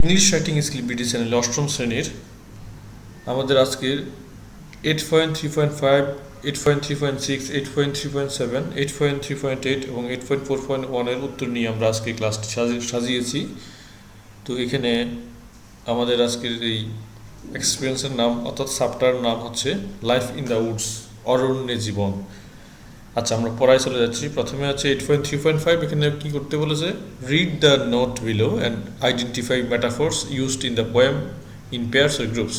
English writing skill BD চ্যানেলে অষ্টম শ্রেণীর আমাদের আজকের 8.3.5, 8.3.6, 8.3.7, 8.3.8 এবং 8.4.1 এর উত্তর নিয়ে আমরা আজকে ক্লাসটি সাজিয়েছি। তো এখানে আমাদের আজকের এই এক্সপিরিয়েন্সের নাম অর্থাৎ চ্যাপ্টার নাম হচ্ছে লাইফ ইন দ্য উডস, অরণ্যে জীবন। আচ্ছা, আমরা পড়ায় চলে যাচ্ছি। প্রথমে আছে 8.3.5, এখানে কি করতে বলেছে, read the note below and identify metaphors used in the poem in pairs or groups.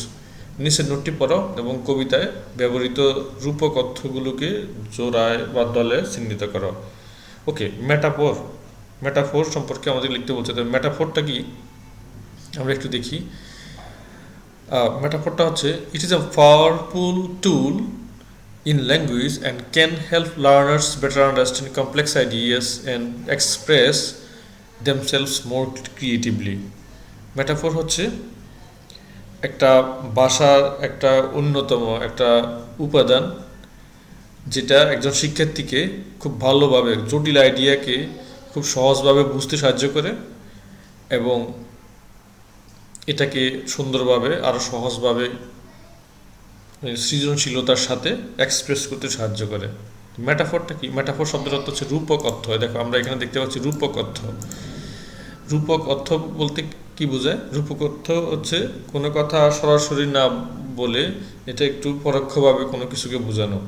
নিচের নোটটি পড়ো এবং কবিতায় ব্যবহৃত রূপক অর্থগুলোকে জোড়ায় বা দলে চিহ্নিত করো। ওকে, মেটাফোর সম্পর্কে আমাদের লিখতে বলছে। তো মেটাফোরটা কি আমরা একটু দেখি। মেটাফোরটা হচ্ছে, it is a powerful tool in language and can help learners better understand complex ideas and express themselves more creatively. Metaphor হচ্ছে একটা ভাষার একটা অন্যতম একটা উপাদান, যেটা একজন শিক্ষার্থীকে খুব ভালোভাবে জটিল আইডিয়াকে খুব সহজভাবে বুঝতে সাহায্য করে এবং এটাকে সুন্দরভাবে আরও সহজভাবে সৃজনশীলতার সাথে এক্সপ্রেস করতে সাহায্য করে। মেটাফোরটা কি? মেটাফোর শব্দের অর্থ হচ্ছে রূপক অর্থ। দেখো আমরা এখানে দেখতে পাচ্ছি রূপক অর্থ। রূপক অর্থ বলতে কি বোঝায়? রূপক অর্থ হচ্ছে কোনো কথা সরাসরি না বলে এটা একটু পরোক্ষভাবে কোনো কিছুকে বোঝানো।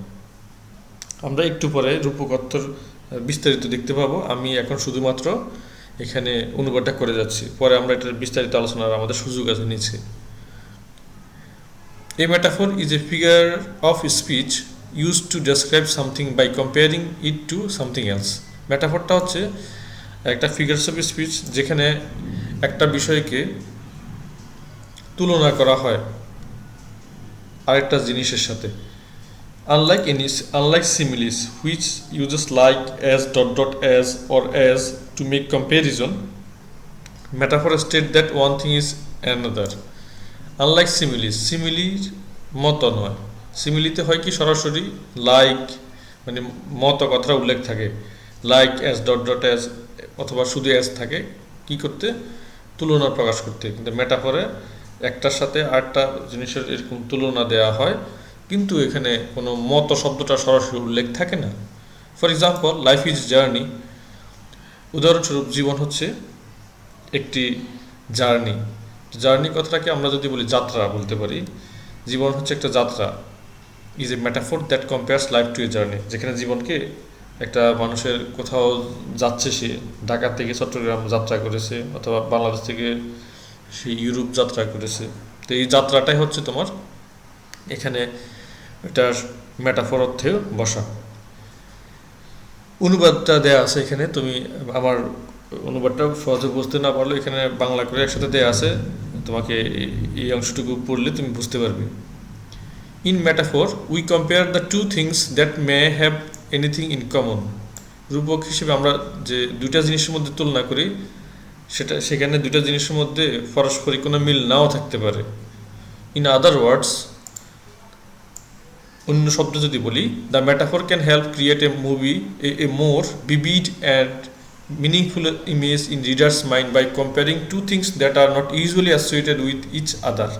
আমরা একটু পরে রূপক অর্থের বিস্তারিত দেখতে পাবো। আমি এখন শুধুমাত্র এখানে অনুবাদটা করে যাচ্ছি, পরে আমরা এটার বিস্তারিত আলোচনার আমাদের সুযোগ আছে নিচে। A metaphor is a figure of speech used to describe something by comparing it to something else. মেটাফরটা হচ্ছে একটা ফিগারস অফ স্পিচ যেখানে একটা বিষয়কে তুলনা করা হয় আরেকটা জিনিসের সাথে। Unlike similes, which uses like, as, dot dot as or as to make comparison, metaphor state that one thing is another. Unlike সিমিলির মতো নয়। সিমিলিতে হয় কি, সরাসরি লাইক মানে মতো কথাটা উল্লেখ থাকে, like as, dot dot as অথবা শুধু অ্যাজ থাকে কি করতে, তুলনা প্রকাশ করতে। কিন্তু মেটাফরে একটার সাথে আরেকটা জিনিসের এরকম তুলনা দেওয়া হয়, কিন্তু এখানে কোনো মতো শব্দটা সরাসরি উল্লেখ থাকে না। For example, life is journey. উদাহরণস্বরূপ, জীবন হচ্ছে একটি জার্নি। জার্নি কথাটাকে আমরা যদি বলি যাত্রা বলতে পারি। জীবন হচ্ছে একটা যাত্রা। Is a metaphor that compares life to a journey. যেখানে জীবনকে একটা মানুষের কোথাও যাচ্ছে, সে ঢাকা থেকে চট্টগ্রাম যাত্রা করেছে অথবা বাংলাদেশ থেকে সে ইউরোপ যাত্রা করেছে। তো এই যাত্রাটাই হচ্ছে তোমার এখানে এটার মেটাফোর অর্থে বসা। অনুবাদটা দেয়া আছে এখানে, তুমি আমার অনুবাদটা সহজে বুঝতে না পারলে এখানে বাংলা করে একসাথে দেয়া আছে, তোমাকে এই অংশটুকু পড়লে তুমি বুঝতে পারবে। In metaphor we compare the two things that may have anything in common. রূপক হিসেবে আমরা যে দুইটা জিনিসের মধ্যে তুলনা করি, সেখানে দুইটা জিনিসের মধ্যে পারস্পরিক কোনো মিল নাও থাকতে পারে। ইন আদার ওয়ার্ডস, অন্য শব্দ যদি বলি, the metaphor can help create a more vivid and meaningful image in reader's mind by comparing two things that are not usually associated with each other.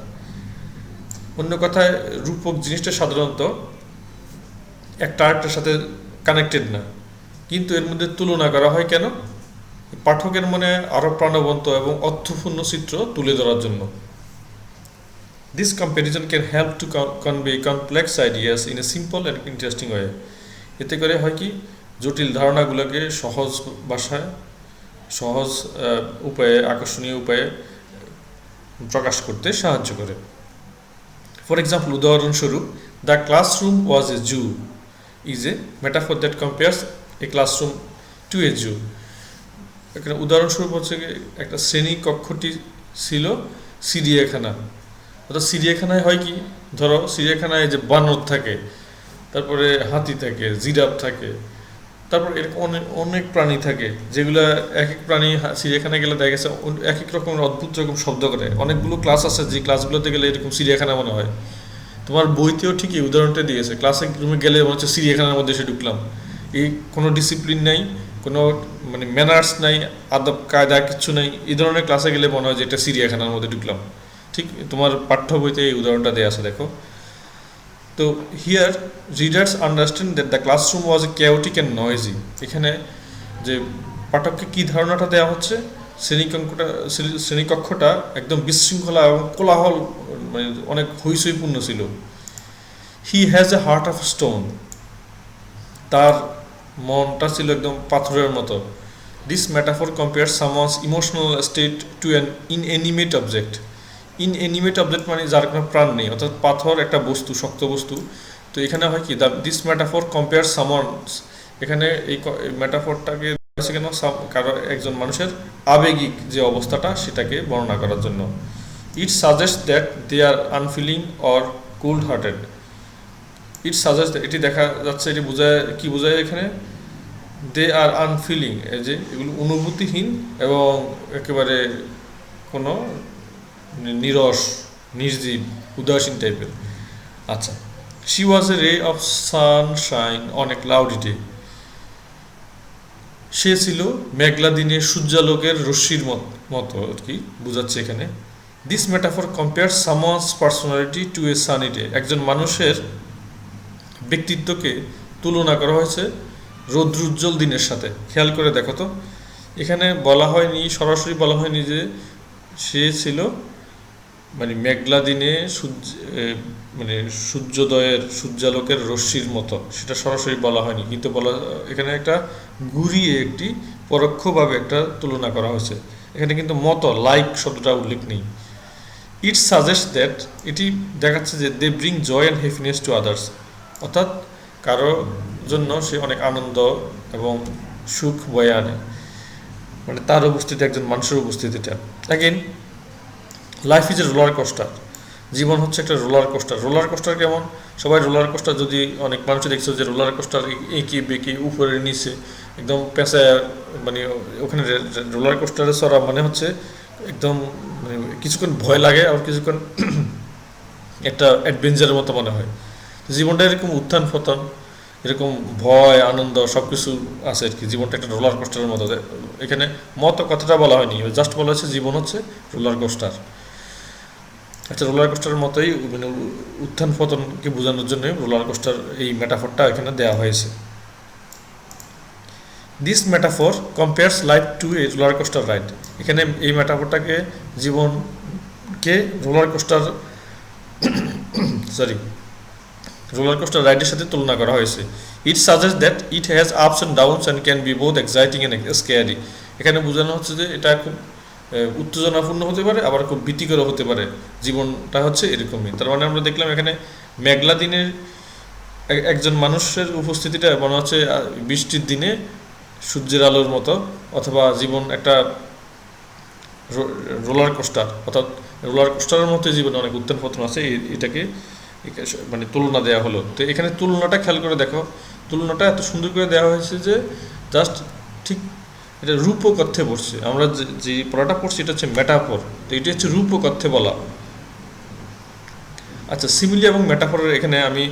অন্য কথায়, রূপক জিনিসটা সাধারণত একটা আরেকটার সাথে কানেক্টেড না, কিন্তু এর মধ্যে তুলনা করা হয় কেন? পাঠকের মনে আরও প্রাণবন্ত এবং অর্থপূর্ণ চিত্র তুলে ধরার জন্য। This comparison can help to convey complex ideas in a simple and interesting way. এতে করে হয় কি, জটিল ধারণাগুলোকে সহজ ভাষায়, সহজ উপায়ে, আকর্ষণীয় উপায়ে প্রকাশ করতে সাহায্য করে। ফর এক্সাম্পল, উদাহরণস্বরূপ, the classroom was a zoo is a metaphor that compares a classroom to a zoo. এখানে উদাহরণস্বরূপ হচ্ছে একটা শ্রেণী কক্ষটি ছিল চিড়িয়াখানা। অর্থাৎ চিড়িয়াখানায় হয় কি, ধরো চিড়িয়াখানায় যে বানর থাকে, তারপরে হাতি থাকে, জিরাফ থাকে, তারপর এরকম অনেক প্রাণী থাকে, যেগুলো এক এক প্রাণী চিড়িয়াখানায় গেলে দেখা গেছে এক এক রকমের অদ্ভুত রকম শব্দ করে। অনেকগুলো ক্লাস আছে যে ক্লাসগুলোতে গেলে এরকম চিড়িয়াখানা মনে হয়। তোমার বইতেও ঠিক এই উদাহরণটা দিয়েছে, ক্লাসে রুমে গেলে মনে হচ্ছে চিড়িয়াখানার মধ্যে এসে ঢুকলাম। এই কোনো ডিসিপ্লিন নাই, কোনো মানে ম্যানার্স নাই, আদব কায়দা কিচ্ছু নাই, এই ধরনের ক্লাসে গেলে মনে হয় যে এটা সিরিয়াখানার মধ্যে ঢুকলাম। ঠিক তোমার পাঠ্য বইতে এই উদাহরণটা দেওয়া আছে, দেখো। তো here readers understand that the classroom was A chaotic and noisy. এখানে যে পাঠককে কী ধারণাটা দেওয়া হচ্ছে, শ্রেণীকক্ষটা একদম বিশৃঙ্খলা এবং কোলাহল, মানে অনেক হইচইপূর্ণ ছিল। He has a heart of stone, তার মনটা ছিল একদম পাথরের মতো। This metaphor compare someone's emotional state to an inanimate object. Inanimate object মানে যার কোনো প্রাণ নেই, অর্থাৎ পাথর একটা বস্তু, শক্ত বস্তু। তো এখানে হয় কি, দিস ম্যাটাফর কম্পেয়ার সামওয়ানস, এখানে এই ম্যাটাফরটাকে কেন, কারো একজন মানুষের আবেগিক যে অবস্থাটা সেটাকে বর্ণনা করার জন্য। It suggest that they are unfeeling or cold hearted. It suggest, এটি দেখা যাচ্ছে, এটি বোঝায় কি, বোঝায় এখানে দে আর আনফিলিং, এই যে এগুলো অনুভূতিহীন এবং একেবারে কোনো নিরস, নির্জীব, উদাসীন টাইপের। আচ্ছা, she was a ray of sunshine on a cloudy day. সে ছিল মেঘলা দিনে সূর্যালোকের রশ্মির মতো আর কি বোঝাচ্ছে এখানে। This metaphor compare someone's personality two A sunny day. একজন মানুষের ব্যক্তিত্বকে তুলনা করা হয়েছে রৌদ্রোজ্জ্বল দিনের সাথে। খেয়াল করে দেখো তো, এখানে বলা হয়নি, সরাসরি বলা হয়নি যে সে ছিল মানে মেঘলা দিনে মানে সূর্যোদয়ের, সূর্যালোকের রশ্মির মতো, সেটা সরাসরি বলা হয়নি, কিন্তু বলা এখানে একটা ঘুরিয়ে একটি পরোক্ষভাবে একটা তুলনা করা হয়েছে। এখানে কিন্তু মতো, লাইক শব্দটা উল্লেখ নেই। ইট সাজেস্ট দ্যাট, এটি দেখাচ্ছে যে they bring joy and happiness to others, অর্থাৎ কারো জন্য সে অনেক আনন্দ এবং সুখ বয়ে আনে, মানে তার উপস্থিতি, একজন মানুষের উপস্থিতিটা। Again, life is a roller coaster. জীবন হচ্ছে একটা রোলার কোস্টার। রোলার কোস্টার কেমন? সবাই রোলার কোস্টার, যদি অনেক মানুষ দেখছো যে রোলার কোস্টার এঁকি বেঁকি উপরে নিচে একদম পেঁচায়, মানে ওখানে রোলার কোস্টারে চড়া মানে হচ্ছে একদম মানে কিছুক্ষণ ভয় লাগে, আর কিছুক্ষণ একটা অ্যাডভেঞ্চারের মতো মনে হয়। জীবনটা এরকম উত্থান পতন, এরকম ভয় আনন্দ সব কিছু আছে আর কি। জীবনটা একটা রোলার কোস্টারের মতো। এখানে মতো কথাটা বলা হয়নি, জাস্ট বলা হয়েছে জীবন হচ্ছে রোলার কোস্টার। আচ্ছা, রোলার কোস্টারের মতোই, মানে উত্থান পতনকে বোঝানোর জন্য রোলার কোস্টার এই মেটাফরটা এখানে দেওয়া হয়েছে। This metaphor compares life to A roller coaster ride. এখানে এই মেটাফরটাকে জীবনকে রোলার কোস্টার রোলার কোস্টার রাইডের সাথে তুলনা করা হয়েছে। ইট suggest that it has ups and downs and can be both exciting and scary. এখানে বোঝানো হচ্ছে যে এটা খুব উত্তেজনাপূর্ণ হতে পারে, আবার খুব ভীতিকর হতে পারে। জীবনটা হচ্ছে এরকমই। তার মানে আমরা দেখলাম এখানে মেঘলা দিনের একজন মানুষের উপস্থিতিটা মনে হচ্ছে বৃষ্টির দিনে সূর্যের আলোর মতো, অথবা জীবন একটা রোলার কোস্টার, অর্থাৎ রোলার কোস্টারের মতো জীবনে অনেক উত্থান পতন আছে, এটাকে মানে তুলনা দেওয়া হলো। তো এখানে তুলনাটা খেয়াল করে দেখো, তুলনাটা এত সুন্দর করে দেওয়া হয়েছে যে জাস্ট ঠিক এটা রূপকথ্যে পড়ছে। আমরা যে পড়াটা পড়ছি এটা হচ্ছে মেটাফর, তো এটা হচ্ছে রূপকথ্যে বলা। আচ্ছা, সিমিলি এবং মেটাফরের এখানে আমি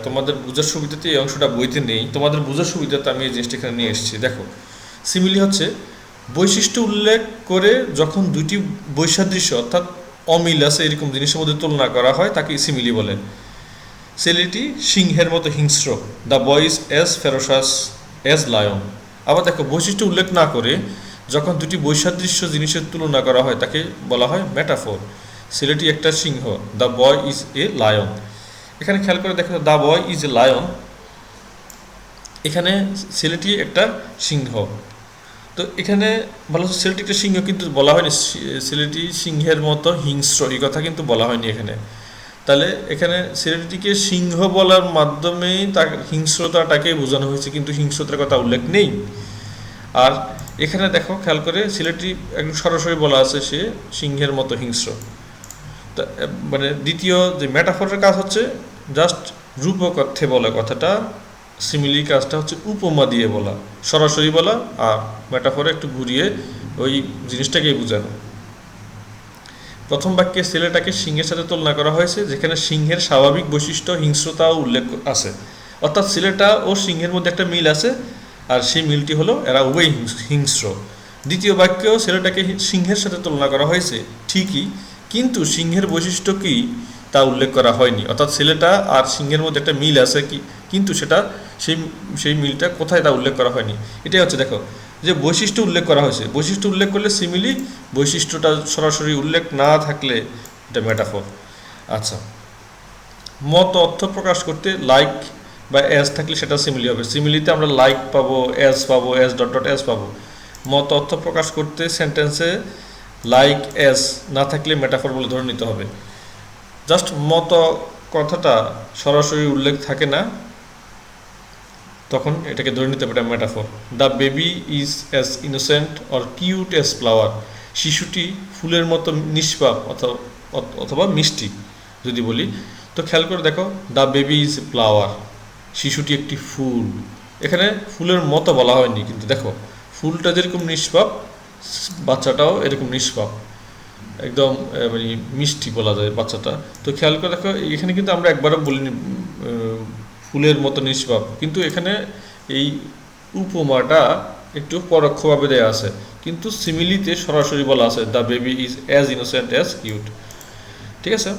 তোমাদের বোঝার সুবিধাতে এই অংশটা বইতে নেই, তোমাদের বোঝার সুবিধাতে আমি এই জিনিসটা এখানে নিয়ে এসেছি। দেখো, সিমিলি হচ্ছে বৈশিষ্ট্য উল্লেখ করে যখন দুইটি বৈসাদৃশ্য অর্থাৎ অমিল আছে এরকম জিনিসের মধ্যে তুলনা করা হয় তাকে সিমিলি বলে। ছেলেটি সিংহের মতো হিংস্র, the boy is as ferocious as lion. আবার দেখো, বৈশিষ্ট্য উল্লেখ না করে যখন দুটি বৈসাদৃশ্য জিনিসের তুলনা করা হয় তাকে বলা হয় মেটাফোর। ছেলেটি একটা সিংহ, the boy is a lion. এখানে খেয়াল করে দেখো, the boy is a lion, এখানে ছেলেটি একটা সিংহ। তো এখানে বলা হচ্ছে ছেলেটি একটা সিংহ, কিন্তু বলা হয়নি ছেলেটি সিংহের মতো হিংস্র, এই কথা কিন্তু বলা হয়নি এখানে। তাহলে এখানে ছেলেটিকে সিংহ বলার মাধ্যমেই তার হিংস্রতাটাকে বোঝানো হয়েছে, কিন্তু হিংস্রতার কথা উল্লেখ নেই। আর এখানে দেখো, খেয়াল করে ছেলেটি একদম সরাসরি বলা আছে সে সিংহের মতো হিংস্র। তা মানে দ্বিতীয় যে মেটাফরের কাজ হচ্ছে জাস্ট রূপকথ্যে বলা কথাটা, সিমিলি কাজটা হচ্ছে উপমা দিয়ে বলা, সরাসরি বলা, আর মেটাফরে একটু ঘুরিয়ে ওই জিনিসটাকেই বোঝানো। প্রথম বাক্যে ছেলেটাকে সিংহের সাথে তুলনা করা হয়েছে, যেখানে সিংহের স্বাভাবিক বৈশিষ্ট্য হিংস্রতাও উল্লেখ আছে, অর্থাৎ ছেলেটা ও সিংহের মধ্যে একটা মিল আছে, আর সেই মিলটি হলো এরা উভয় হিংস্র। দ্বিতীয় বাক্যেও ছেলেটাকে সিংহের সাথে তুলনা করা হয়েছে ঠিকই, কিন্তু সিংহের বৈশিষ্ট্য কি তা উল্লেখ করা হয়নি। অর্থাৎ ছেলেটা আর সিংহের মধ্যে একটা মিল আছে কি, কিন্তু সেটা সেই সেই মিলটা কোথায় তা উল্লেখ করা হয়নি। এটাই হচ্ছে, দেখো যে বৈশিষ্ট্য উল্লেখ করা হয়েছে, বৈশিষ্ট্য উল্লেখ করলে সিমিলি, বৈশিষ্ট্যটা সরাসরি উল্লেখ না থাকলে এটা মেটাফর। আচ্ছা, মত অর্থ প্রকাশ করতে লাইক বা অ্যাজ থাকলে সেটা সিমিলি হবে। সিমিলিতে আমরা লাইক পাবো, অ্যাজ পাবো, অ্যাজ ডট ডট অ্যাজ পাবো। মত অর্থ প্রকাশ করতে সেন্টেন্সে লাইক অ্যাজ না থাকলে মেটাফর বলে ধরে নিতে হবে। জাস্ট মত কথাটা সরাসরি উল্লেখ থাকে না, তখন এটাকে ধরে নিতে হবে এটা metaphor. The baby is as innocent or cute as flower. শিশুটি ফুলের মতো নিষ্পাপ অথবা মিষ্টি যদি বলি, তো খেয়াল করে দেখো, দ্য বেবি ইজ ফ্লাওয়ার, শিশুটি একটি ফুল। এখানে ফুলের মতো বলা হয়নি, কিন্তু দেখো ফুলটা যেরকম নিষ্পাপ, বাচ্চাটাও এরকম নিষ্পাপ, একদম মানে মিষ্টি বলা যায় বাচ্চাটা। তো খেয়াল করে দেখো, এখানে কিন্তু আমরা একবারও বলিনি ফুলের মতো নিষ্পাপ, কিন্তু এখানে এই উপমাটা একটু পরোক্ষভাবে দেওয়া আছে, কিন্তু সিমিলিতে সরাসরি বলা আছে the baby is as innocent as cute. ঠিক আছে,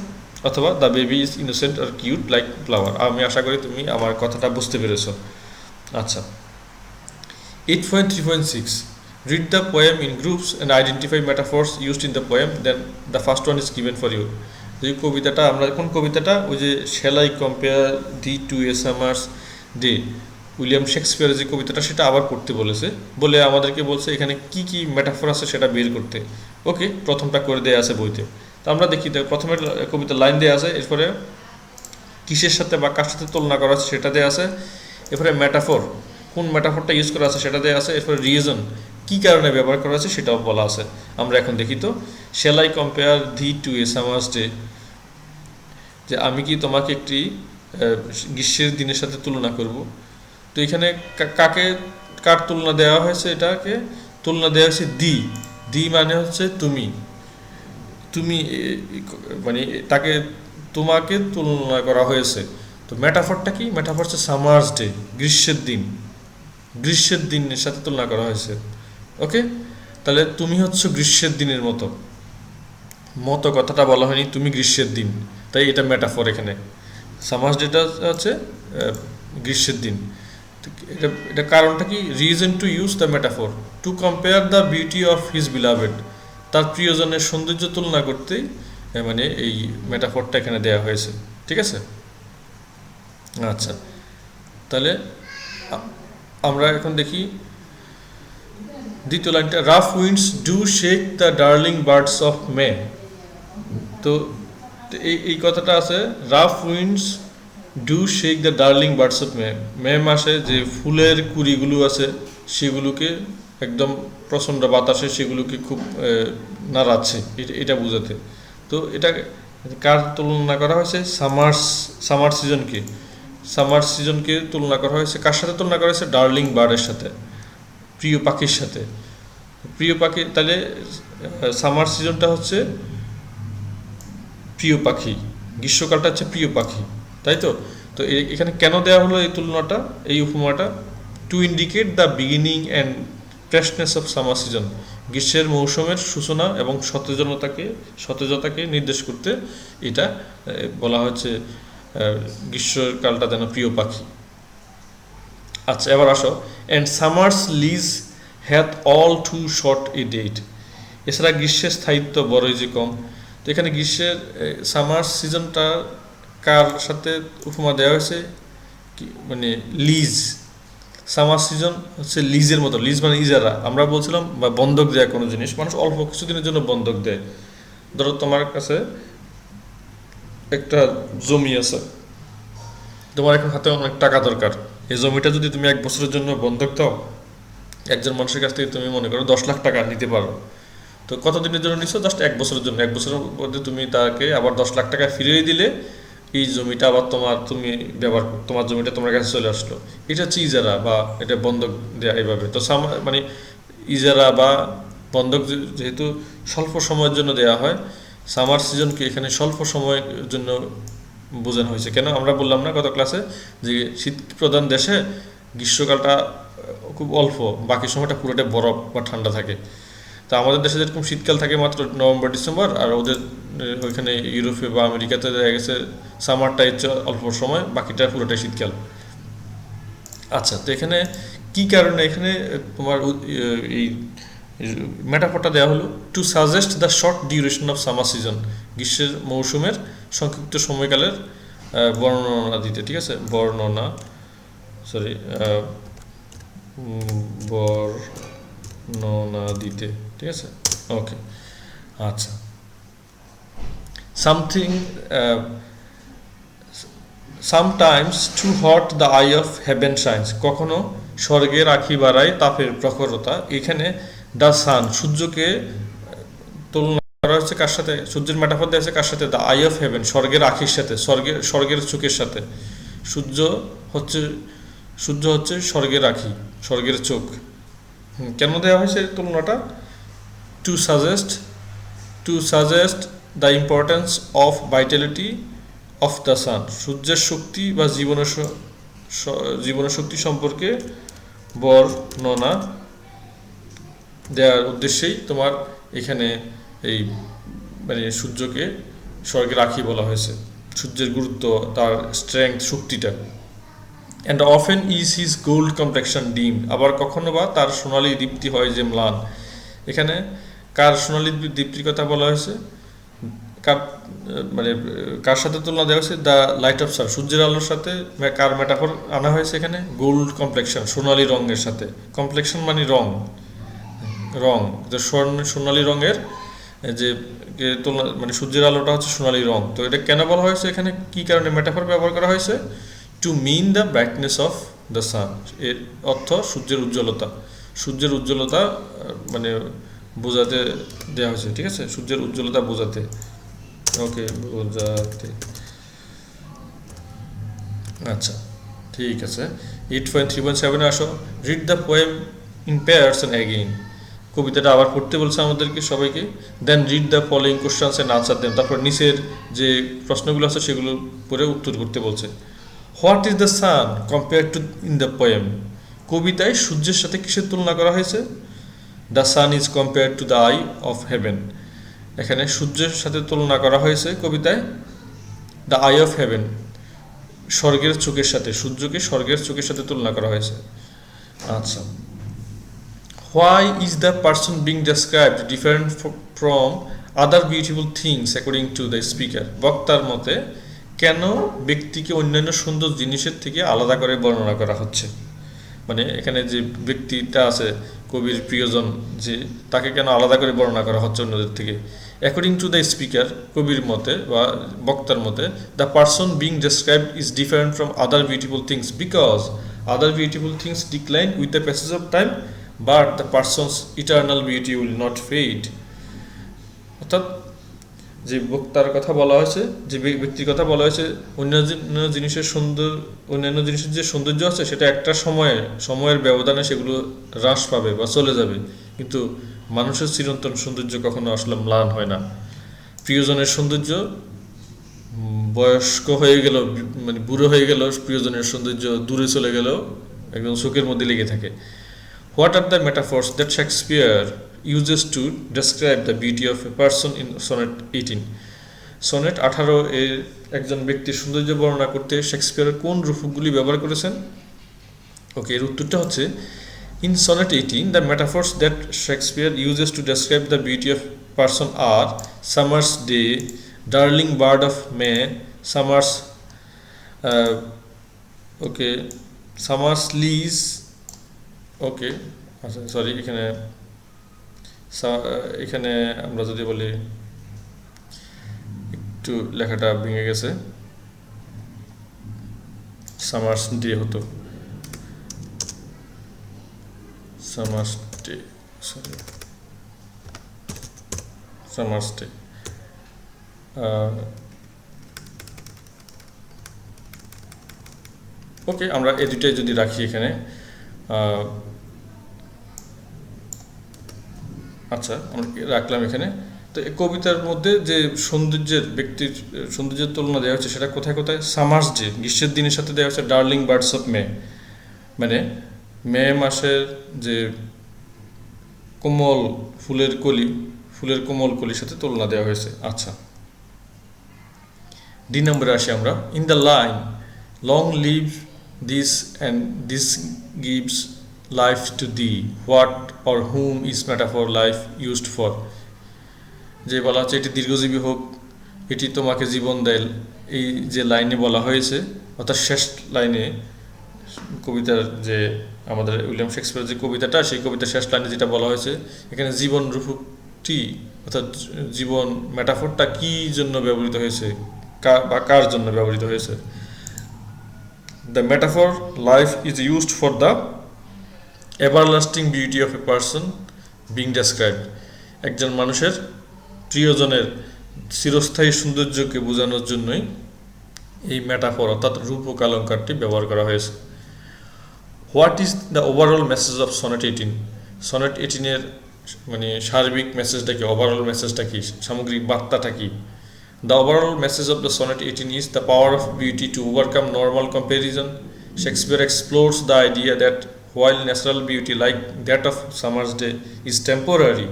অথবা দ্য বেবি ইজ ইনোসেন্ট আর কিউট লাইক ফ্লাওয়ার। আমি আশা করি তুমি আমার কথাটা বুঝতে পেরেছো। আচ্ছা, 8.3.6 read the poem in groups and identify metaphors used in the poem, then the first one is given for you. যে কবিতাটা, আমরা কোন কবিতাটা, ওই যে shall compare thee to a summer's day, William শেক্সপিয়ারের যে কবিতাটা, সেটা আবার পড়তে বলেছে, বলে আমাদেরকে বলছে এখানে কি কি মেটাফর আছে সেটা বের করতে। ওকে, প্রথমটা করে দেওয়া আছে বইতে। তো আমরা দেখি, প্রথমে কবিতার লাইন দেওয়া আছে, এরপরে কিসের সাথে বা কার সাথে তুলনা করা আছে সেটা দেওয়া আছে, এরপরে মেটাফর, কোন মেটাফরটা ইউজ করা আছে সেটা দেওয়া আছে, এরপরে রিজন, কী কারণে ব্যবহার করা আছে সেটাও বলা আছে। আমরা এখন দেখি তো, shall I compare thee to a summer's day, যে আমি কি তোমাকে একটি গ্রীষ্মের দিনের সাথে তুলনা করব। তো এখানে কার তুলনা দেওয়া হয়েছে, এটাকে তুলনা দেওয়া হয়েছে দি। দি মানে হচ্ছে তুমি, তুমি মানে তাকে, তোমাকে তুলনা করা হয়েছে। তো মেটাফরটা কি, মেটাফর হচ্ছে সামার্স ডে, গ্রীষ্মের দিন, গ্রীষ্মের দিনের সাথে তুলনা করা হয়েছে। ওকে, তাহলে তুমি হচ্ছে গ্রীষ্মের দিনের মতো, মতো কথাটা বলা হয়নি, তুমি গ্রীষ্মের দিন, তাই এটা মেটাফর। এখানে সামার্স ডেটা হচ্ছে গ্রীষ্মের দিন। এটা এটা কারণটা কি, reason to use the metaphor to compare the beauty of his beloved, তার প্রিয়জনের সৌন্দর্য তুলনা করতেই মানে এই মেটাফরটা এখানে দেওয়া হয়েছে। ঠিক আছে, আচ্ছা, তাহলে আমরা এখন দেখি দ্বিতীয় লাইনটা, rough winds do shake the darling birds of May. তো এই কথাটা আছে, rough winds do shake the darling birds of May, মে মাসে যে ফুলের কুড়িগুলো আছে সেগুলোকে একদম প্রচণ্ড বাতাসে সেগুলোকে খুব নাড়াচ্ছে, এটা বোঝাতে। তো এটা কার তুলনা করা হয়েছে, সামার সিজনকে, সামার সিজনকে তুলনা করা হয়েছে কার সাথে তুলনা করা হয়েছে, ডার্লিং বার্ডের সাথে, প্রিয় পাখির সাথে। প্রিয় পাখি, তাহলে সামার সিজনটা হচ্ছে প্রিয় পাখি, গ্রীষ্মকালটা হচ্ছে প্রিয় পাখি, তাই তো। তো এখানে কেন দেওয়া হলো এই তুলনাটা, এই উপমাটা, to indicate the beginning and freshness of summer season, গ্রীষ্মের মৌসুমের সূচনা এবং সতেজতাকে নির্দেশ করতে এটা বলা হচ্ছে, গ্রীষ্মকালটা যেন প্রিয় পাখি। আচ্ছা, এবার আসো, and summer's lease hath all too short a date, এছাড়া গ্রীষ্মের স্থায়িত্ব বড়ই যে কম। তো এখানে গ্রীষ্মের সামার সিজনটা কার সাথে উপমা দেওয়া হয়েছে, মানে লিজ, সামার সিজন হচ্ছে লিজের মতো, লিজ মানে ইজারা, আমরা বলছিলাম বা বন্ধক দেয়া কোনো জিনিস, মানুষ অল্প কিছুদিনের জন্য বন্ধক দেয়। ধরো তোমার কাছে একটা জমি আছে, তোমার এখন হাতে অনেক টাকা দরকার, এই জমিটা যদি তুমি 1 বছরের জন্য বন্ধক দাও, একজন মানুষের কাছ থেকে তুমি মনে করো 10 লাখ টাকা নিতে পারো। তো কতদিনের জন্য নিচ্ছ, জাস্ট 1 বছরের জন্য, 1 বছরের মধ্যে তুমি তাকে আবার 10 লাখ টাকা ফিরিয়ে দিলে এই জমিটা আবার তুমি ব্যবহার, তোমার জমিটা তোমার কাছে চলে আসলো। এটা হচ্ছে ইজারা বা এটা বন্ধক দেয়া এইভাবে। তো মানে ইজারা বা বন্ধক যেহেতু স্বল্প সময়ের জন্য দেয়া হয়, সামার সিজনকে এখানে স্বল্প সময়ের জন্য বোঝানো হয়েছে। কেন আমরা বললাম না গত ক্লাসে যে শীত প্রধান দেশে গ্রীষ্মকালটা খুব অল্প, বাকি সময়টা পুরোটাই বরফ বা ঠান্ডা থাকে। তা আমাদের দেশে যেরকম শীতকাল থাকে মাত্র নভেম্বর ডিসেম্বর, আর ওদের ওইখানে ইউরোপে বা আমেরিকাতে দেখা গেছে সামারটা হচ্ছে অল্প সময়, বাকিটা পুরোটাই শীতকাল। আচ্ছা, তো এখানে কি কারণে এখানে তোমার এই মেটাফরটা দেওয়া হলো two suggest the short duration of summer season, গ্রীষ্মের মৌসুমের সংক্ষিপ্ত সময়কালের বর্ণনা দিতে, ঠিক আছে, বর্ণনা, সরি, বর্ণনা দিতে, ঠিক আছে, ওকে। আচ্ছা, something sometimes too hot the eye of heaven shines, কখনো স্বর্গের আখি বাড়ায় তাপের প্রখরতা। এখানে দ্য সান, সূর্যকে তুলনা করা হচ্ছে কার সাথে? সূর্যের মেটাফর দেওয়া হচ্ছে কার সাথে? দ্য আই অফ হেভেন, স্বর্গের আখির সাথে, স্বর্গের চোখের সাথে। সূর্য হচ্ছে সূর্য হচ্ছে স্বর্গের আখি, স্বর্গের চোখ। কেন দেওয়া হয়েছে তুলনাটা? To suggest to suggest the importance of vitality of the sun, সূর্যের শক্তি বা জীবনের শক্তি সম্পর্কে বর্ণনা দেওয়ার উদ্দেশ্যেই তোমার এখানে এই মানে সূর্যকে স্বর্গের আখি বলা হয়েছে, সূর্যের গুরুত্ব, তার স্ট্রেংথ, শক্তিটা। And often is his gold complexion ডিম, আবার কখনো বা তার সোনালি দীপ্তি হয় যে ম্লান। এখানে কার সোনালি দীপ্তির কথা বলা হয়েছে? কার মানে কার সাথে তুলনা দেওয়া হয়েছে? দ্য লাইট অফ সান, সূর্যের আলোর সাথে কার মেটাফর আনা হয়েছে এখানে? গোল্ড কমপ্লেকশন, সোনালি রঙের সাথে। কমপ্লেকশন মানে রং, যে সোনালি রঙের যে তুলনা, মানে সূর্যের আলোটা হচ্ছে সোনালি রং। তো এটা কেন বলা হয়েছে এখানে, কি কারণে মেটাফর ব্যবহার করা হয়েছে? To mean the brightness of the sun, এর অর্থ সূর্যের উজ্জ্বলতা, সূর্যের উজ্জ্বলতা মানে বোঝাতে দেওয়া হয়েছে, ঠিক আছে, সূর্যের উজ্জ্বলতা বোঝাতে, ওকে, বোঝাতে। আচ্ছা, ঠিক আছে। 8.3.7 আসো, read the poem in pairs and again, কবিতাটা আবার পড়তে বলছে আমাদেরকে সবাইকে। Then read the following questions and answer them, তারপর নিচের যে প্রশ্নগুলো আছে সেগুলো পরে উত্তর করতে বলছে। What is the sun compare to in the poem, কবিতায় সূর্যের সাথে কিসের তুলনা করা হয়েছে? The sun is compare to the eye of haven, এখানে সূর্যের সাথে তুলনা করা হয়েছে কবিতায় দ্য আই অফ হেভেন, স্বর্গের চোখের সাথে, সূর্যকে স্বর্গের চোখের সাথে তুলনা করা হয়েছে। আচ্ছা, why is the person being described different from other beautiful things according to the speaker, বক্তার মতে কেন ব্যক্তিকে অন্যান্য সুন্দর জিনিসের থেকে আলাদা করে বর্ণনা করা হচ্ছে? মানে এখানে যে ব্যক্তিটা আছে, কবির প্রিয়জন, যে তাকে কেন আলাদা করে বর্ণনা করা হচ্ছে অন্যদের থেকে? অ্যাকর্ডিং টু দ্য স্পিকার, কবির মতে বা বক্তার মতে, the person being described is different from other beautiful things because other beautiful things decline with the passage of time but the person's eternal beauty will not fade. অর্থাৎ যে বক্তার কথা বলা হয়েছে, যে ব্যক্তির কথা বলা হয়েছে, অন্যান্য জিনিসের যে সৌন্দর্য আছে সেটা একটা সময়ের ব্যবধানে সেগুলো হ্রাস পাবে বা চলে যাবে, কিন্তু মানুষের চিরন্তন সৌন্দর্য কখনো আসলে ম্লান হয় না। প্রিয়জনের সৌন্দর্য বয়স্ক হয়ে গেল, মানে বুড়ো হয়ে গেল, প্রিয়জনের সৌন্দর্য দূরে চলে গেল, একদম চোখের মধ্যে লেগে থাকে। What are the মেটাফর্স that Shakespeare uses to describe the beauty of a person in Sonnet 18? Sonnet 18 এর একজন ব্যক্তির সৌন্দর্য বর্ণনা করতে শেক্সপিয়ার কোন রূপকগুলি ব্যবহার করেছেন? ওকে, এর উত্তরটা হচ্ছে in Sonnet 18 the metaphors that Shakespeare uses to describe the beauty of person are summer's day, darling bird of May, summer's summer's leaves, ওকে, আচ্ছা সরি, এখানে আমরা যদি বলি একটু লেখাটা ভেঙে গেছে, সামার্স ডে হতো, summer's day, sorry, summer's day. Okay, আমরা এই দুটাই যদি রাখি এখানে, আচ্ছা আমরা রাখলাম এখানে। তো এই কবিতার মধ্যে যে ব্যক্তির সৌন্দর্যের তুলনা দেওয়া হচ্ছে সেটা কোথায় কোথায়? সামার্স ডে, গ্রীষ্মের দিনের সাথে দেওয়া হচ্ছে ডার্লিং বার্ডস অফ মে, মানে মে মাসের যে কোমল ফুলের কোমল কলির সাথে তুলনা দেওয়া হয়েছে। আচ্ছা, ডি নম্বরে আসি আমরা। In the line long live this and this gives life to the, what or hmm is metaphor life used for. যে বলা হচ্ছে এটি দীর্ঘজীবী হোক, এটি তোমাকে জীবন দেয়, এই যে লাইনে বলা হয়েছে, অর্থাৎ শেষ লাইনে কবিতার যে আমাদের উইলিয়াম শেক্সপিয়ারের যে কবিতাটা, সেই কবিতার শেষ লাইনে যেটা বলা হয়েছে, এখানে জীবন রূপকটি অর্থাৎ জীবন মেটাফরটা কি জন্য ব্যবহৃত হয়েছে বা কার জন্য ব্যবহৃত হয়েছে। The metaphor life is used for the everlasting beauty of a person being described. একজন মানুষের প্রিয়জনের চিরস্থায়ী সৌন্দর্যকে বোঝানোর জন্যই এই মেটাফর অর্থাৎ রূপক অলঙ্কারটি ব্যবহার করা হয়েছে। What is the overall message of sonnet 18? Sonnet 18-এর মানে সার্বিক মেসেজটা কি, ওভারঅল মেসেজটা কি, সামগ্রিক বার্তাটা কি? The overall message of the sonnet 18 is the power of beauty to overcome normal comparison. Shakespeare explores the idea that while natural beauty like that of summer's day is temporary,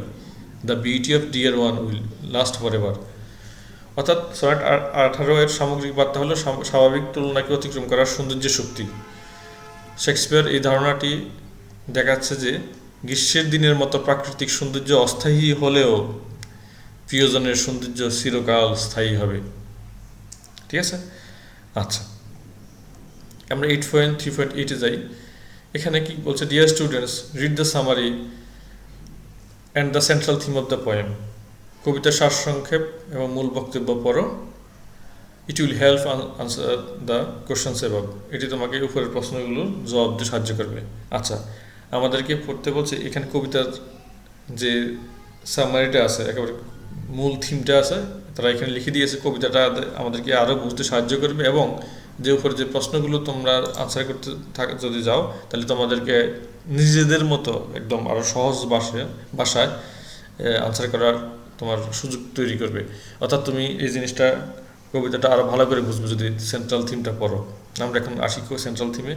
the beauty of dear one will last forever. অর্থাৎ sonnet 18-এর সামগ্রিক বার্তা হলো স্বাভাবিক তুলনাকে অতিক্রম করার সৌন্দর্য শক্তি। Shakespeare এই ধারণাটি দেখাচ্ছে যে গ্রীষ্মের দিনের মতো প্রাকৃতিক সৌন্দর্য অস্থায়ী হলেও প্রিয়জনের সৌন্দর্য চিরকাল স্থায়ী হবে। ঠিক আছে। আচ্ছা, আমরা 8.3.8-এ যাই। এখানে কি বলছে? Dear students, read the summary and the central theme of the poem. কবিতার সারসংক্ষেপ এবং মূল বক্তব্য পড়ো। It will help answer the questions above. এটি তোমাকে উপরের প্রশ্নগুলোর জবাব দিতে সাহায্য করবে। আচ্ছা, আমাদেরকে পড়তে বলছে এখানে কবিতার যে সামারিটা আছে, একেবারে মূল থিমটা আছে, তারা এখানে লিখে দিয়েছে। কবিতাটা আমাদেরকে আরও বুঝতে সাহায্য করবে এবং যে উপরে যে প্রশ্নগুলো তোমরা আনসার করতে যদি যাও, তাহলে তোমাদেরকে নিজেদের মতো একদম আরও সহজ ভাষায় আনসার করার তোমার সুযোগ তৈরি করবে। অর্থাৎ তুমি এই জিনিসটা কবিতাটা আরও ভালো করে বুঝবে যদি সেন্ট্রাল থিমটা পড়ো। আমরা এখন আসি central থিমে।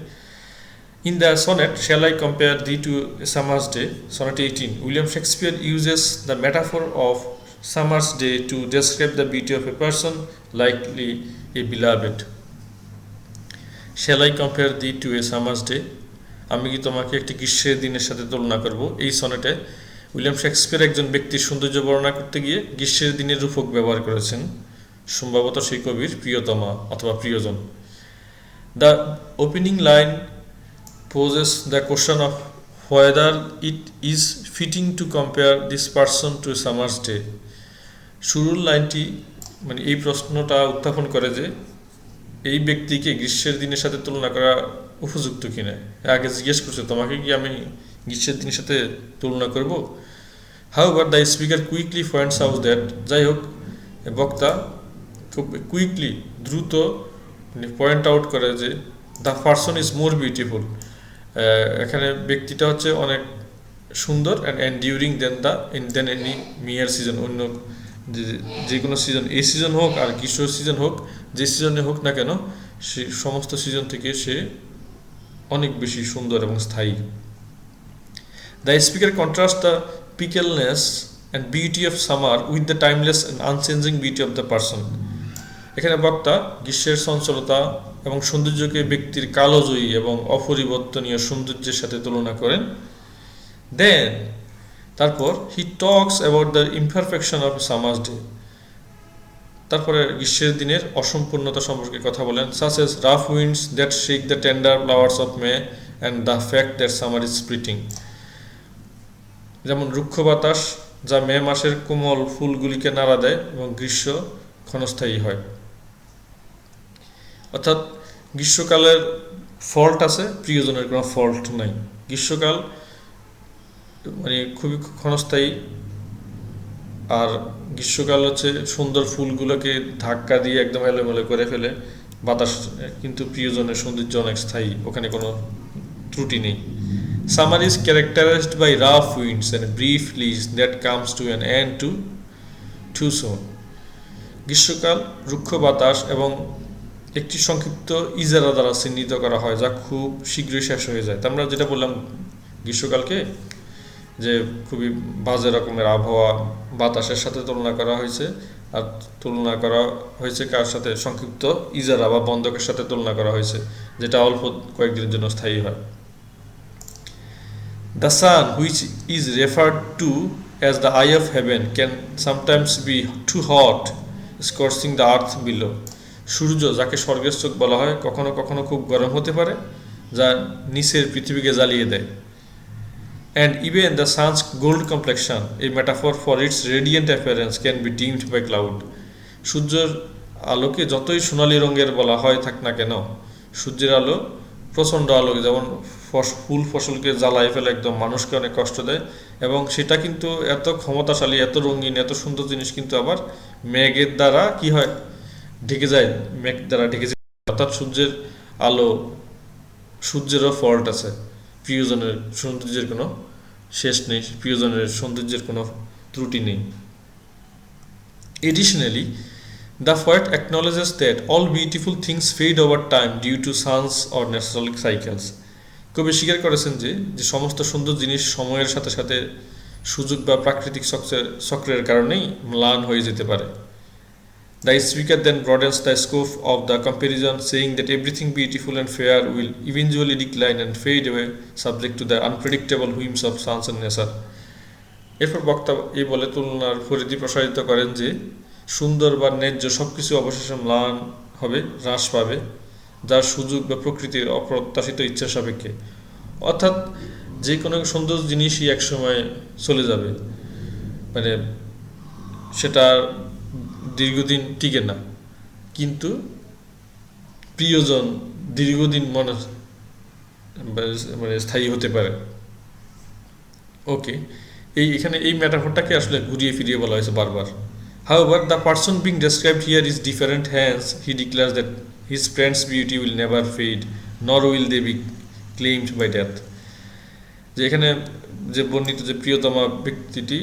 In the sonnet, shall I compare thee to a summer's day? Sonnet 18. William Shakespeare uses the metaphor of summer's day to describe the beauty of a person, likely a beloved. Shall I compare thee to a summer's day? আমি কি তোমাকে একটি গ্রীষ্মের দিনের সাথে তুলনা করব? এই সনেটে উইলিয়াম শেক্সপিয়ার একজন ব্যক্তির সৌন্দর্য বর্ণনা করতে গিয়ে গ্রীষ্মের দিনের রূপক ব্যবহার করেছেন, সম্ভবত সেই কবির প্রিয়তমা অথবা প্রিয়জন। The opening line poses the question of whether it is fitting to compare this person to a summer's day. শুরুর লাইনটি মানে এই প্রশ্নটা উত্থাপন করে যে এই ব্যক্তিকে গ্রীষ্মের দিনের সাথে তুলনা করা উপযুক্ত কিনা। আগে জিজ্ঞেস করছে তোমাকে কি আমি গ্রীষ্মের দিনের সাথে তুলনা করব। However, the speaker quickly points out that, যাই হোক বক্তা খুব কুইকলি দ্রুত পয়েন্ট আউট করে যে the person is more beautiful. এখানে ব্যক্তিটা হচ্ছে অনেক সুন্দর অ্যান্ড এন্ডিউরিং দেন এনি মিয়ার সিজন। অন্য যে কোনো সিজন, এই সিজন হোক আর গ্রীষ্ম সিজন হোক, যে সিজনে হোক না কেন, সে সমস্ত সিজন থেকে সে অনেক বেশি সুন্দর এবং স্থায়ী। The speaker contrast the fickleness and beauty of summer with the timeless and unchanging beauty of the person. এখানে বক্তা গ্রীষ্মের চঞ্চলতা এবং সৌন্দর্যকে ব্যক্তির কালোজয়ী এবং অপরিবর্তনীয় সৌন্দর্যের সাথে তুলনা করেন। দেন তারপর হি talks about the imperfection of summer's day. তারপরে গ্রীষ্মের দিনের অসম্পূর্ণতা সম্পর্কে কথা বলেন, such as rough winds that shake the tender flowers of May and the fact that summer is splitting. যেমন রুক্ষ বাতাস যা মে মাসের কোমল ফুলগুলিকে নাড়া দেয় এবং গ্রীষ্ম ক্ষণস্থায়ী হয়। অর্থাৎ গ্রীষ্মকালের ফল্ট আছে, প্রিয়জনের কোনো ফল্ট নাই। গ্রীষ্মকাল মানে খুবই ক্ষণস্থায়ী, আর গ্রীষ্মকাল হচ্ছে সুন্দর ফুলগুলোকে ধাক্কা দিয়ে একদম এলোমেলো করে ফেলে বাতাস, কিন্তু প্রিয়জনের সৌন্দর্য অনেক স্থায়ী, ওখানে কোনো ত্রুটি নেই। Summer is characterized by rough winds and brief breeze that comes to an end too soon. গ্রীষ্মকাল রুক্ষ বাতাস এবং একটি সংক্ষিপ্ত ইজারা দ্বারা চিহ্নিত করা হয় যা খুব শীঘ্রই শেষ হয়ে যায়। আমরা যেটা বললাম গ্রীষ্মকালকে যে খুবই বাজে রকমের আবহাওয়া, বাতাসের সাথে তুলনা করা হয়েছে, আর তুলনা করা হয়েছে কার সাথে? সংক্ষিপ্ত ইজারা বা বন্ধকের সাথে তুলনা করা হয়েছে, যেটা অল্প কয়েকদিনের জন্য স্থায়ী হয়। The sun, which is referred to as the eye of heaven, can sometimes be too hot, scorching the earth below. সূর্য, যাকে স্বর্গের চোখ বলা হয়, কখনো কখনো খুব গরম হতে পারে, যা নিচের পৃথিবীকে জ্বালিয়ে দেয়। And even the sun's gold complexion, a metaphor for its radiant appearance, can be dimmed by cloud. সূর্যের আলোকে যতই সোনালী রঙের বলা হয় থাক না কেন, সূর্যের আলো প্রচণ্ড আলো, যেমন ফুল ফসলকে জ্বালায় ফেলে, একদম মানুষকে অনেক কষ্ট দেয়, এবং সেটা কিন্তু এত ক্ষমতাশালী, এত রঙিন, এত সুন্দর জিনিস কিন্তু আবার মেঘের দ্বারা কি হয়? ঢেকে যায়, মেঘ দ্বারা ঢেকে যায়। অর্থাৎ সূর্যের আলো, সূর্যেরও ফল্ট আছে, প্রিয়জনের সৌন্দর্যের কোনো শেষ নেই, প্রিয়জনের সৌন্দর্যের কোনো ত্রুটি নেই। Additionally, the poet acknowledges that all beautiful things fade over time due to suns or natural cycles. কবি স্বীকার করেছেন যে সমস্ত সুন্দর জিনিস সময়ের সাথে সাথে সুযোগ বা প্রাকৃতিক চক্রের কারণেই ম্লান হয়ে যেতে পারে। The speaker then broadens the scope of the comparison, saying that everything beautiful and fair will eventually decline and fade away, subject to the unpredictable whims of suns and nature. এরপর বক্তা এই বলে তুলনার পরিধি প্রসারিত করেন যে সুন্দর বা ন্যায্য সবকিছু অবশেষে ম্লান হবে, হ্রাস পাবে, যার সুযোগ বা প্রকৃতির অপ্রত্যাশিত ইচ্ছার সাপেক্ষে। অর্থাৎ যে কোনো সুন্দর জিনিসই একসময় চলে যাবে, মানে সেটা দীর্ঘদিন টিকে না, কিন্তু প্রিয়জন দীর্ঘদিন মানে স্থায়ী হতে পারে। ওকে, এখানে এই ম্যাটাফরটাকে আসলে ঘুরিয়ে ফিরিয়ে বলা হয়েছে বারবার। However, the person being described here is different. Hence, he declares that his friend's beauty will never fade, nor will they be claimed by death. যে এখানে যে বর্ণিত যে প্রিয়তমা ব্যক্তিটি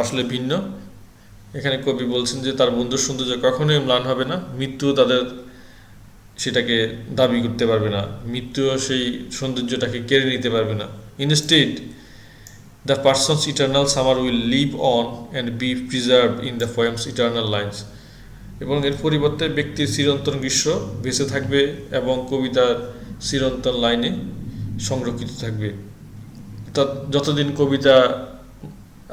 আসলে ভিন্ন। এখানে কবি বলছেন যে তার বন্ধুর সৌন্দর্য কখনোই ম্লান হবে না, মৃত্যু তাদের সেটাকে দাবি করতে পারবে না, মৃত্যুও সেই সৌন্দর্যটাকে কেড়ে নিতে পারবে না। Instead, the person's eternal summer will live on and be preserved in the poem's eternal lines. এবং এর পরিবর্তে ব্যক্তির চিরন্তন গ্রীষ্ম বেঁচে থাকবে এবং কবিতার চিরন্তন লাইনে সংরক্ষিত থাকবে। যতদিন কবিতা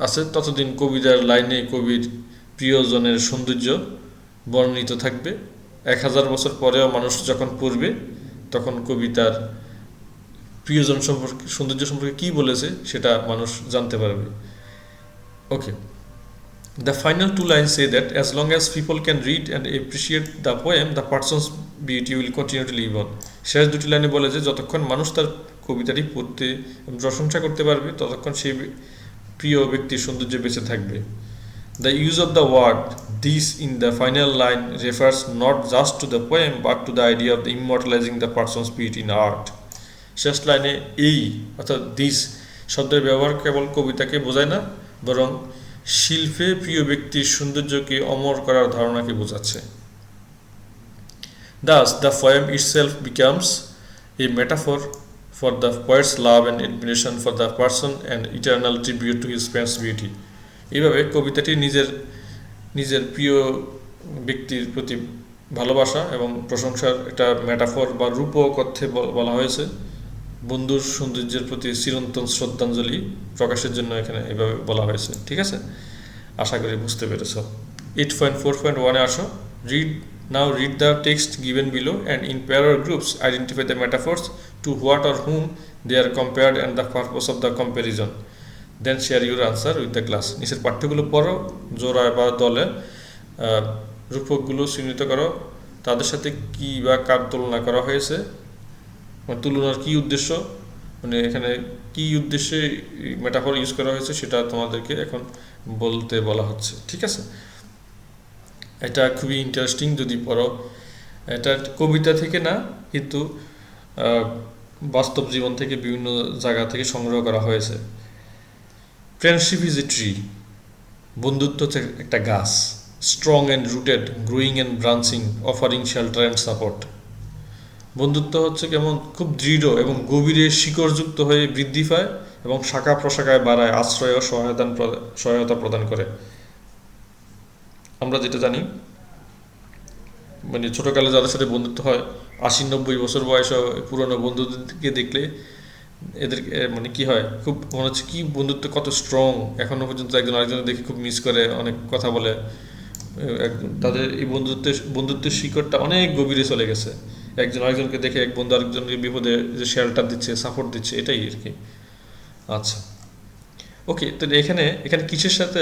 আছে ততদিন কবিতার লাইনে কবির প্রিয়জনের সৌন্দর্য বর্ণিত থাকবে। 1000 বছর পরেও মানুষ যখন পড়বে তখন কবিতার প্রিয়জন সম্পর্কে, সৌন্দর্য সম্পর্কে কী বলেছে সেটা মানুষ জানতে পারবে। ওকে, the final two lines say that as long as people can read and appreciate the poem, the person's beauty will continue to live on. শেষ দুটি লাইনে বলে যে যতক্ষণ মানুষ তার কবিতাটি পড়তে প্রশংসা করতে পারবে ততক্ষণ সেই প্রিয় ব্যক্তির সৌন্দর্য বেঁচে থাকবে। The use of the word this in the final line refers not just to the poem but to the idea of the immortalizing the person's beauty in art. শেষ লাইনে এই অর্থাৎ দিস শব্দের ব্যবহার কেবল কবিতাকে বোঝায় না, বরং শিল্পে প্রিয় ব্যক্তির সৌন্দর্যকে অমর করার ধারণাকে বোঝাচ্ছে। Thus, the poem itself becomes a metaphor for the poet's love and admiration for the person and eternal tribute to his friend's beauty. এইভাবে কবিতাটি নিজের প্রিয় ব্যক্তির প্রতি ভালোবাসা এবং প্রশংসার একটা মেটাফর বা রূপক অর্থে বলা হয়েছে। বন্ধুর সৌন্দর্যের প্রতি চিরন্তন শ্রদ্ধাঞ্জলি প্রকাশের জন্য এখানে এভাবে বলা হয়েছে। ঠিক আছে, আশা করি বুঝতে পেরেছ। 8.4.1 আসো। Now read the text given below and in pair or groups identify the metaphors to what or whom they are compared and the purpose of the comparison. Then share your answer with the class. নিচের পাঠ্যগুলো পড়ো, জোড়া বা দলে রূপকগুলো চিহ্নিত করো, তাদের সাথে কি বা কার তুলনা করা হয়েছে, তুলনার কি উদ্দেশ্য, মানে এখানে কি উদ্দেশ্যে মেটাফর ইউজ করা হয়েছে সেটা তোমাদেরকে এখন বলতে বলা হচ্ছে। ঠিক আছে, এটা খুবই ইন্টারেস্টিং যদি পড়ো। এটা কবিতা থেকে না, কিন্তু বাস্তব জীবন থেকে বিভিন্ন জায়গা থেকে সংগ্রহ করা হয়েছে। ফ্রেন্ডশিপ ইজ এ ট্রি, বন্ধুত্ব হচ্ছে একটা গাছ। Strong and rooted, growing and branching, offering shelter and support. বন্ধুত্ব হচ্ছে কেমন খুব দৃঢ় এবং গভীরে শিকড়যুক্ত হয়ে বৃদ্ধি পায় এবং শাখা প্রশাখায় বাড়ায়, আশ্রয় ও সহায়তা প্রদান করে। আমরা যেটা জানি, মানে ছোটকালে যাদের সাথে বন্ধুত্ব হয়, 80-90 বছর বয়সে পুরনো বন্ধুদেরকে দেখলে এদের মানে কি হয়, খুব মনে হচ্ছে কি বন্ধুত্ব কত স্ট্রং, এখনো পর্যন্ত একজন আরেকজনের দেখে খুব মিস করে, অনেক কথা বলে। তাদের এই বন্ধুত্বের শিকড়টা অনেক গভীরে চলে গেছে। একজন আরেকজনকে দেখে এক বন্ধু আরেকজনকে বিপদে যে শেল্টার দিচ্ছে, সাপোর্ট দিচ্ছে, এটাই আর কি। আচ্ছা, ওকে, তো এখানে এখানে কিসের সাথে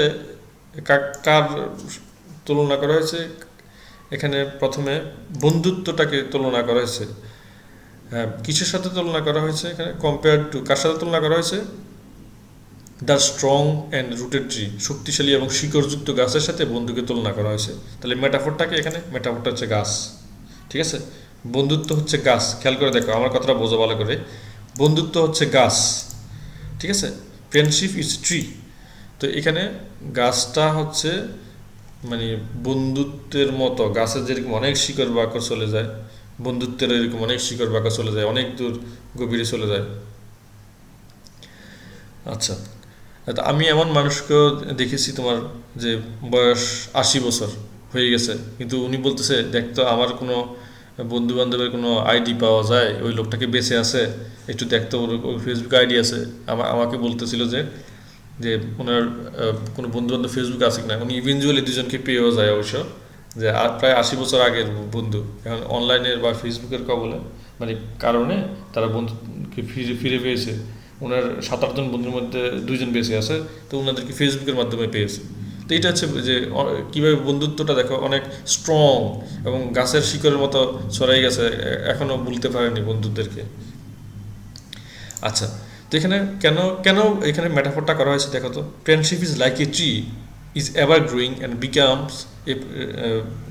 কার তুলনা করা হয়েছে? এখানে প্রথমে বন্ধুত্বটাকে তুলনা করা হয়েছে। হ্যাঁ, কিসের সাথে তুলনা করা হয়েছে? এখানে কম্পেয়ার টু, কার সাথে তুলনা করা হয়েছে? The strong and rooted tree, শক্তিশালী এবং শিকড়যুক্ত গাছের সাথে বন্ধুকে তুলনা করা হয়েছে। তাহলে মেটাফোরটাকে, এখানে মেটাফোরটা হচ্ছে গাছ, ঠিক আছে? বন্ধুত্ব হচ্ছে গাছ, খেয়াল করে দেখো, আমার কথাটা বোঝো ভালো করে। বন্ধুত্ব হচ্ছে গাছ, ঠিক আছে? Friendship is tree. তো এখানে গাছটা হচ্ছে মানে বন্ধুত্বের মতো, গাছের যেরকম অনেক শিকড় বাকড় চলে যায়, বন্ধুত্বের এরকম অনেক শিকড় বাকড় চলে যায়, অনেক দূর গভীরে চলে যায়। আচ্ছা, তো আমি এমন মানুষকেও দেখেছি তোমার, যে বয়স 80 বছর হয়ে গেছে, কিন্তু উনি বলতেছে দেখতো আমার কোনো বন্ধু বান্ধবের কোনো আইডি পাওয়া যায়, ওই লোকটাকে বেঁচে আছে, একটু দেখতো, ওর ফেসবুক আইডি আছে। আমাকে বলতেছিল যে যে ওনার কোনো বন্ধু বান্ধব ফেসবুক আছে কিনা। উনি ইভেনচুয়ালি দুজনকে পেয়েও যায় অবশ্য, যে প্রায় 80 বছর আগের বন্ধু এখন অনলাইনের বা ফেসবুকের কবলে মানে কারণে তারা বন্ধুকে ফিরে ফিরে পেয়েছে। ওনার 7-8 জন বন্ধুর মধ্যে 2 জন বেঁচে আছে, তো ওনাদেরকে ফেসবুকের মাধ্যমে পেয়েছে। তো এটা হচ্ছে যে কীভাবে বন্ধুত্বটা দেখো অনেক স্ট্রং এবং গাছের শিকড়ের মতো ছড়াই গেছে, এখনও ভুলতে পারেনি বন্ধুদেরকে। আচ্ছা, তো এখানে কেন কেন এখানে মেটাফোরটা করা হয়েছে দেখো তো। Friendship is like a tree, is ever growing and becomes a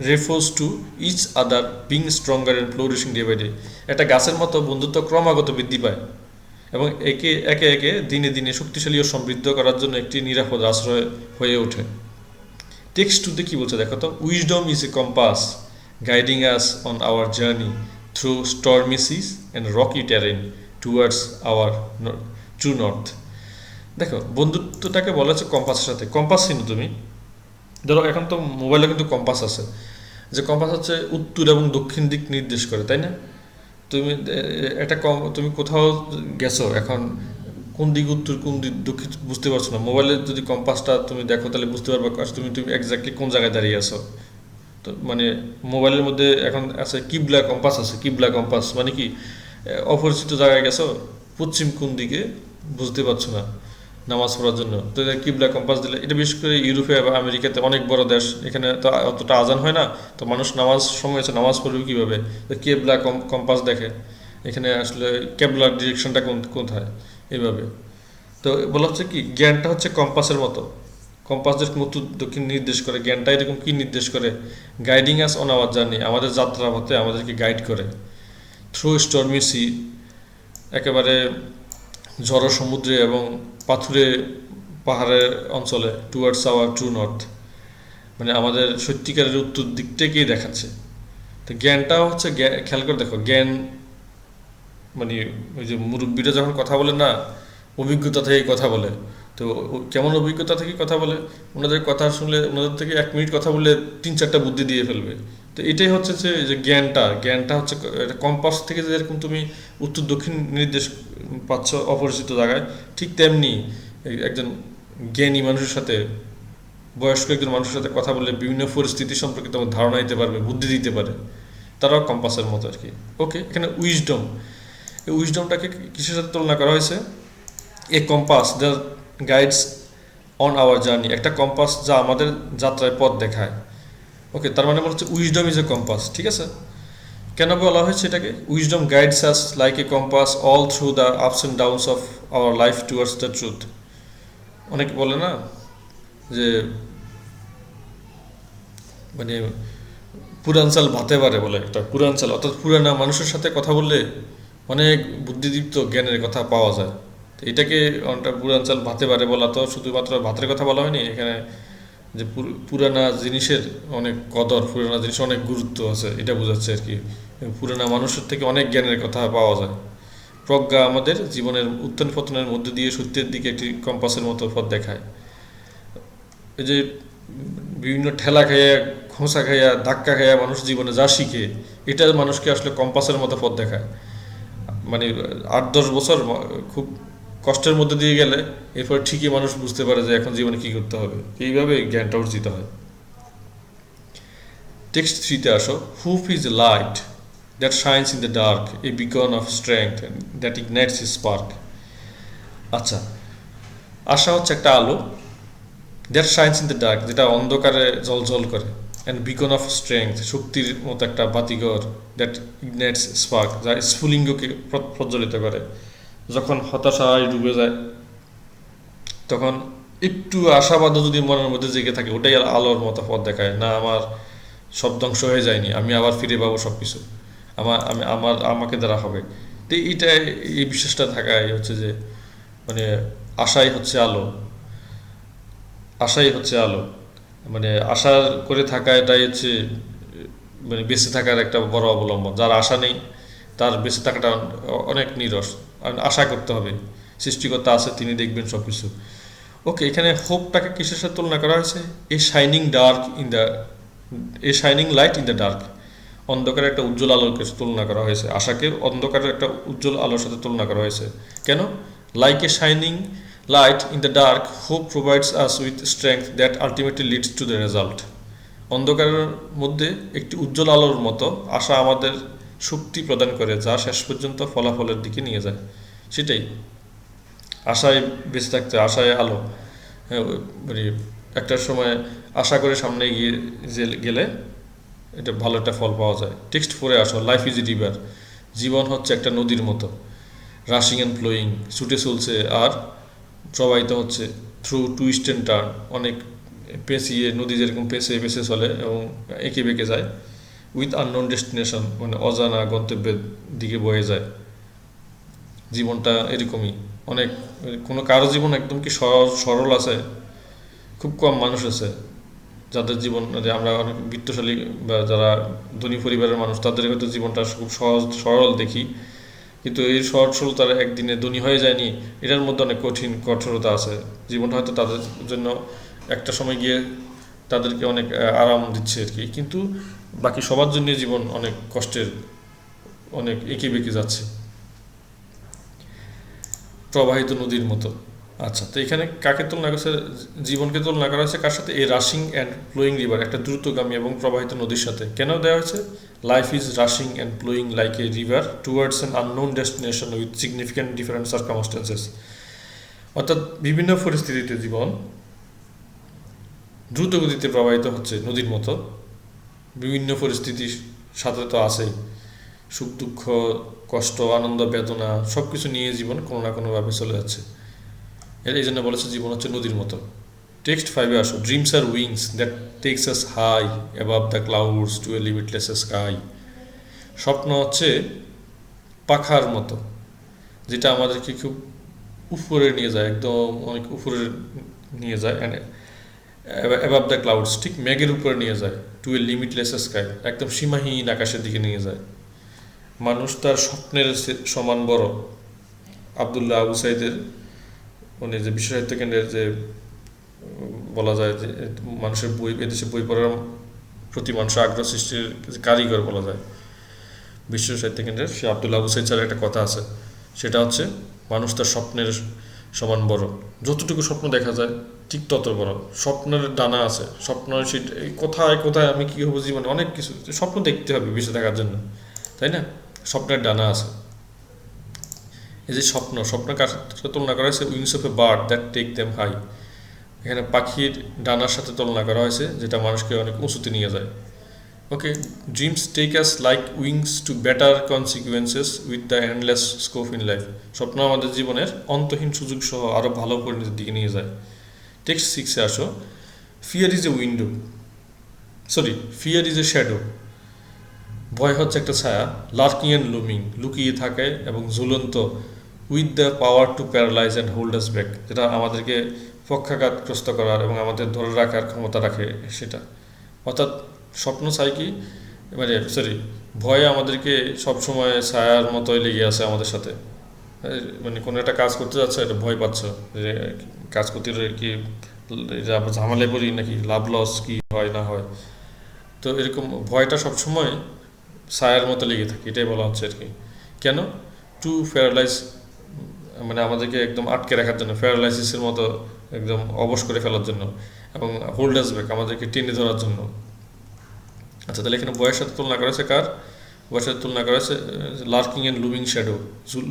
refers to each other being stronger and flourishing day by day. একটা গাছের মতো বন্ধুত্ব ক্রমাগত বৃদ্ধি পায় এবং একে একে একে দিনে দিনে শক্তিশালী ও সমৃদ্ধ করার জন্য একটি নিরাপদ আশ্রয় হয়ে ওঠে। টেক্সট টুতে কী বলছে দেখো তো। Wisdom is a compass guiding us on our journey through stormy seas and rocky terrain towards our true north. দেখো, বন্ধুত্বটাকে বলা হচ্ছে কম্পাসের সাথে। কম্পাস চিনো তুমি? ধরো এখন তো মোবাইলে কিন্তু কম্পাস আছে, যে কম্পাস হচ্ছে উত্তর এবং দক্ষিণ দিক নির্দেশ করে, তাই না? তুমি একটা তুমি কোথাও গেছো, এখন কোন দিক উত্তর কোন দিক দক্ষিণ বুঝতে পারছো না, মোবাইলে যদি কম্পাসটা তুমি দেখো তাহলে বুঝতে পারবে তুমি তুমি এক্স্যাক্টলি কোন জায়গায় দাঁড়িয়ে আছো। তো মানে মোবাইলের মধ্যে এখন আছে কিবলা কম্পাস, আছে কিবলা কম্পাস, মানে কি অপরিচিত জায়গায় গেছো, পশ্চিম কোন দিকে বুঝতে পারছো না নামাজ পড়ার জন্য, তো কিবলা কম্পাস দিলে। এটা বিশেষ করে ইউরোপে বা আমেরিকাতে অনেক বড় দেশ, এখানে তো অতটা আজান হয় না, তো মানুষ নামাজ সময় আছে, নামাজ পড়বে কীভাবে? তো কেবলা কম্পাস দেখে, এখানে আসলে কেবলার ডিরেকশনটা কোথায়, এইভাবে। তো বলা হচ্ছে কি, জ্ঞানটা হচ্ছে কম্পাসের মতো। কম্পাস যেরকম উত্তর দক্ষিণ নির্দেশ করে, জ্ঞানটা এরকম কি নির্দেশ করে? Guiding us on our journey, আমাদের যাত্রা পথে আমাদেরকে গাইড করে। থ্রু স্টর্মি সি, একেবারে ঝড়ো সমুদ্রে এবং পাথুরে পাহাড়ের অঞ্চলে, টুয়ার্ডস আওয়ার ট্রু নর্থ, মানে আমাদের সত্যিকারের উত্তর দিকটাকেই দেখাচ্ছে। তো জ্ঞানটাও হচ্ছে, খেয়াল করে দেখো, জ্ঞান মানে ওই যে মুরব্বীরা যখন কথা বলে না, অভিজ্ঞতা থেকে কথা বলে, তো কেমন অভিজ্ঞতা থেকে কথা বলে? ওনাদের কথা শুনলে, ওনাদের থেকে 1 মিনিট কথা বললে 3-4টা বুদ্ধি দিয়ে ফেলবে। তো এটাই হচ্ছে যে জ্ঞানটা হচ্ছে কম্পাস থেকে যেরকম তুমি উত্তর দক্ষিণ নির্দেশ পাচ্ছ অপরিচিত জায়গায়, ঠিক তেমনি একজন জ্ঞানী মানুষের সাথে, বয়স্ক একজন মানুষের সাথে কথা বললে বিভিন্ন পরিস্থিতি সম্পর্কে তোমার ধারণা দিতে পারবে, বুদ্ধি দিতে পারে, তারাও কম্পাসের মতো আর কি। ওকে, এখানে উইজডম, এই উইজডমটাকে কিসের সাথে তুলনা করা হয়েছে? A compass the guides on our journey, একটা কম্পাস যা আমাদের যাত্রায় পথ দেখায়। ওকে, তার মানে বলছে উইজডম ইজ এ কম্পাস, ঠিক আছে? কেন বলা হয়েছে এটাকে? Wisdom guides us like a compass all through the ups and downs of our life towards the truth. অনেকে বলে না যে মানে পুরাঞ্চাল ভাতে পারে বলে, একটা পুরাঞ্চাল অর্থাৎ পুরানা মানুষের সাথে কথা বললে অনেক বুদ্ধিদীপ্ত জ্ঞানের কথা পাওয়া যায়। তো এটাকে অনেকটা পুরাঞ্চাল ভাতে পারে বলা, তো শুধুমাত্র ভাতের কথা বলা হয়নি এখানে, যে পুরানা জিনিসের অনেক কদর, পুরানা জিনিসের অনেক গুরুত্ব আছে, এটা বোঝাচ্ছে আর কি। পুরানা মানুষের থেকে অনেক জ্ঞানের কথা পাওয়া যায়। প্রজ্ঞা আমাদের জীবনের উত্থান পতনের মধ্যে দিয়ে সত্যের দিকে একটি কম্পাসের মতো পথ দেখায়। এই যে বিভিন্ন ঠেলা খাইয়া, খোঁচা খাইয়া, ধাক্কা খাইয়া মানুষ জীবনে যা শিখে, এটা মানুষকে আসলে কম্পাসের মতো পথ দেখায়। মানে 8-10 বছর খুব কষ্টের মধ্যে দিয়ে গেলে এরপর ঠিকই মানুষ বুঝতে পারে যে এখন জীবনে কী করতে হবে। এইভাবে জ্ঞানটা অর্জিত হয়। টেক্সট 3-তে আসো। Hope is a light that shines in the dark, a beacon of strength that ignites a spark. আচ্ছা, আশা হচ্ছে একটা আলো, that shines in the dark, যেটা অন্ধকারে জল করে, অ্যান্ড বিকন অফ স্ট্রেংথ, শক্তির মতো একটা বাতিঘর, দ্যাট ইগনাইটস স্পার্ক, যা স্ফুলিঙ্গকে প্রজ্বলিত করে। যখন হতাশায় ডুবে যায় তখন একটু আশাবাদও যদি মনের মধ্যে জেগে থাকে, ওটাই আলোর মতো পথ দেখায়, না আমার সব ধ্বংস হয়ে যায়নি, আমি আবার ফিরে পাবো সব কিছু, আমাকে দ্বারা হবে। তো এইটা, এই বিশ্বাসটা থাকাই হচ্ছে যে মানে আশাই হচ্ছে আলো, আশাই হচ্ছে আলো। মানে আশা করে থাকা, এটাই হচ্ছে মানে বেঁচে থাকার একটা বড় অবলম্বন। যার আশা নেই তার বেঁচে থাকাটা অনেক নিরস। আর আশা করতে হবে, সৃষ্টিকর্তা আছে, তিনি দেখবেন সব কিছু। ওকে, এখানে হোপটাকে কিসের সাথে তুলনা করা হয়েছে? A shining light in the dark, অন্ধকারের একটা উজ্জ্বল আলোকে তুলনা করা হয়েছে। আশাকে অন্ধকারের একটা উজ্জ্বল আলোর সাথে তুলনা করা হয়েছে। কেন? Like a shining light in the dark, hope provides us with strength that ultimately leads to the result. অন্ধকারের মধ্যে একটি উজ্জ্বল আলোর মতো আশা আমাদের শক্তি প্রদান করে, যা শেষ পর্যন্ত ফলাফলের দিকে নিয়ে যায়। সেটাই আশায় বেঁচে থাকতে, আশায় আলো। হ্যাঁ, মানে একটা সময় আশা করে সামনে গিয়ে গেলে এটা ভালো একটা ফল পাওয়া যায়। টেক্সট 4-এ আসো। লাইফ ইজ এ রিভার, জীবন হচ্ছে একটা নদীর মতো, রাশিং অ্যান্ড ফ্লোয়িং, ছুটে চলছে আর প্রবাহিত হচ্ছে, থ্রু টুইস্ট অ্যান্ড টার্ন, অনেক পেঁচিয়ে, নদী যেরকম পেঁচে পেঁচে চলে এবং এঁকে বেঁকে যায়, উইথ আননোন ডেস্টিনেশন, মানে অজানা গন্তব্যের দিকে বয়ে যায়। জীবনটা এরকমই। অনেক, কোনো কারো জীবন একদম কি সহজ সরল আছে? খুব কম মানুষ আছে যাদের জীবন, যে আমরা অনেক বিত্তশালী বা যারা ধনী পরিবারের মানুষ, তাদের হয়তো জীবনটা খুব সহজ সরল দেখি, কিন্তু এই সহজ সরলতার একদিনে ধনী হয়ে যায়নি, এটার মধ্যে অনেক কঠিন কঠোরতা আছে। জীবনটা হয়তো তাদের জন্য একটা সময় গিয়ে তাদেরকে অনেক আরাম দিচ্ছে আর কি, কিন্তু বাকি সবার জন্য জীবন অনেক কষ্টের, অনেক এঁকে বেঁকে যাচ্ছে, প্রবাহিত নদীর মতো। আচ্ছা, তো এখানে কাকে তুলনা করেছে? জীবনকে তুলনা করা হয়েছে কার সাথে? এই রাশিং অ্যান্ড ফ্লোয়িং রিভার, একটা দ্রুতগামী এবং প্রবাহিত নদীর সাথে। কেন দেওয়া হয়েছে? Life is rushing and flowing like a river towards an unknown destination with significant different circumstances. অর্থাৎ বিভিন্ন পরিস্থিতিতে জীবন দ্রুত গতিতে প্রবাহিত হচ্ছে নদীর মতো। বিভিন্ন পরিস্থিতির সাথে তো আছেই, সুখ দুঃখ, কষ্ট, আনন্দ, বেদনা, সব কিছু নিয়ে জীবন কোনো না কোনোভাবে চলে যাচ্ছে। এই জন্য বলেছে জীবন হচ্ছে নদীর মতো। টেক্সট 5-এ আসো। Dreams are wings that takes us high above the clouds to a limitless sky. স্বপ্ন হচ্ছে পাখার মতো, যেটা আমাদেরকে খুব উপরে নিয়ে যায়, একদম অনেক উপরে নিয়ে যায়, অ্যান্ড অ্যাবাভ দ্য ক্লাউডস, ঠিক মেঘের উপরে নিয়ে যায়, টু এ লিমিটলেস স্কাই, একদম সীমাহীন আকাশের দিকে নিয়ে যায়। মানুষ তার স্বপ্নের সমান বড়। আবদুল্লাহ আবু সাইদের উনি যে বিশ্ব সাহিত্য কেন্দ্রের যে বলা যায় যে মানুষের বই, এদেশে বই পড়ার প্রতি মানুষের আগ্রহ সৃষ্টির কারিগর বলা যায় বিশ্ব সাহিত্য কেন্দ্রের, সে আবদুল্লাহ আবু সাইদ স্যারের একটা কথা আছে, সেটা হচ্ছে মানুষ তার স্বপ্নের সমান বড়। যতটুকু স্বপ্ন দেখা যায় ঠিক তত বড়। স্বপ্নের ডানা আছে, স্বপ্নের কোথায় কোথায় আমি কী হবো জীবনে, অনেক কিছু স্বপ্ন দেখতে হবে বেঁচে থাকার জন্য, তাই না? স্বপ্নের ডানা আছে। এই যে স্বপ্নের কার সাথে তুলনা করা হয়েছে? Wings of a bird that take them high. এখানে পাখির ডানার সাথে তুলনা করা হয়েছে, যেটা মানুষকে অনেক উঁচুতে নিয়ে যায়। Okay, dreams take us like wings to better consequences with the endless scope in life. স্বপ্ন আমাদের জীবনের অন্তহীন সুযোগ সহ আরও ভালো পরিণতির দিকে নিয়ে যায়। টেক্সট 6-এ আসো। ফিয়ার ইজ এ শ্যাডো, ভয় হচ্ছে একটা ছায়া, লার্কিং অ্যান্ড লুমিং, লুকিয়ে থাকে এবং ঝুলন্ত, with the power to paralyse and hold us back, যেটা আমাদেরকে পক্ষাঘাতগ্রস্ত করার এবং আমাদের ধরে রাখার ক্ষমতা রাখে সেটা। অর্থাৎ স্বপ্ন চাই কি, মানে সরি, ভয় আমাদেরকে সবসময় ছায়ার মতোই লেগে আছে আমাদের সাথে। মানে কোনো একটা কাজ করতে যাচ্ছে, এটা ভয় পাচ্ছ যে কাজ করতে গেলে কি ঝামেলায় পড়ি নাকি, লাভ লস কি হয় না হয়। তো এরকম ভয়টা সবসময় ছায়ার মতো লেগে থাকে, এটাই বলা হচ্ছে আর কি। কেন? টু প্যারালাইজ, মানে আমাদেরকে একদম আটকে রাখার জন্য, প্যারালাইসিসের মতো একদম অবশ করে ফেলার জন্য, এবং হোল্ড আস ব্যাক, আমাদেরকে টেনে ধরার জন্য। আচ্ছা, তাহলে এখানে বয়ের সাথে তুলনা করা হয়েছে কার? বয়ের সাথে তুলনা করা হয়েছে লার্কিং অ্যান্ড লুমিং শ্যাডো,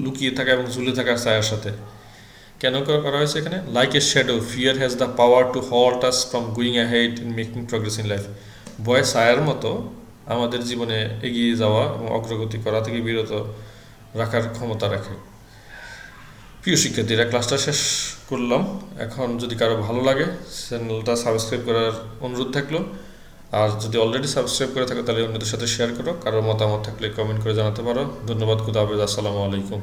লুকিয়ে থাকা এবং ঝুলে থাকা ছায়ার সাথে। কেন করা হয়েছে এখানে? Like a shadow fear has the power two halt us from going ahead in making progress in life. ভয় ছায়ার মতো আমাদের জীবনে এগিয়ে যাওয়া এবং অগ্রগতি করা থেকে বিরত রাখার ক্ষমতা রাখে। প্রিয় শিক্ষার্থীরা, ক্লাসটা শেষ করলাম। এখন যদি কারো ভালো লাগে, চ্যানেলটা সাবস্ক্রাইব করার অনুরোধ থাকলো। আর যদি অলরেডি সাবস্ক্রাইব করে থাকো তাহলে অন্যদের সাথে শেয়ার করো। কারোর মতামত থাকলে কমেন্ট করে জানাতে পারো। ধন্যবাদ। খুদা হাফেজ। আসসালামু আলাইকুম।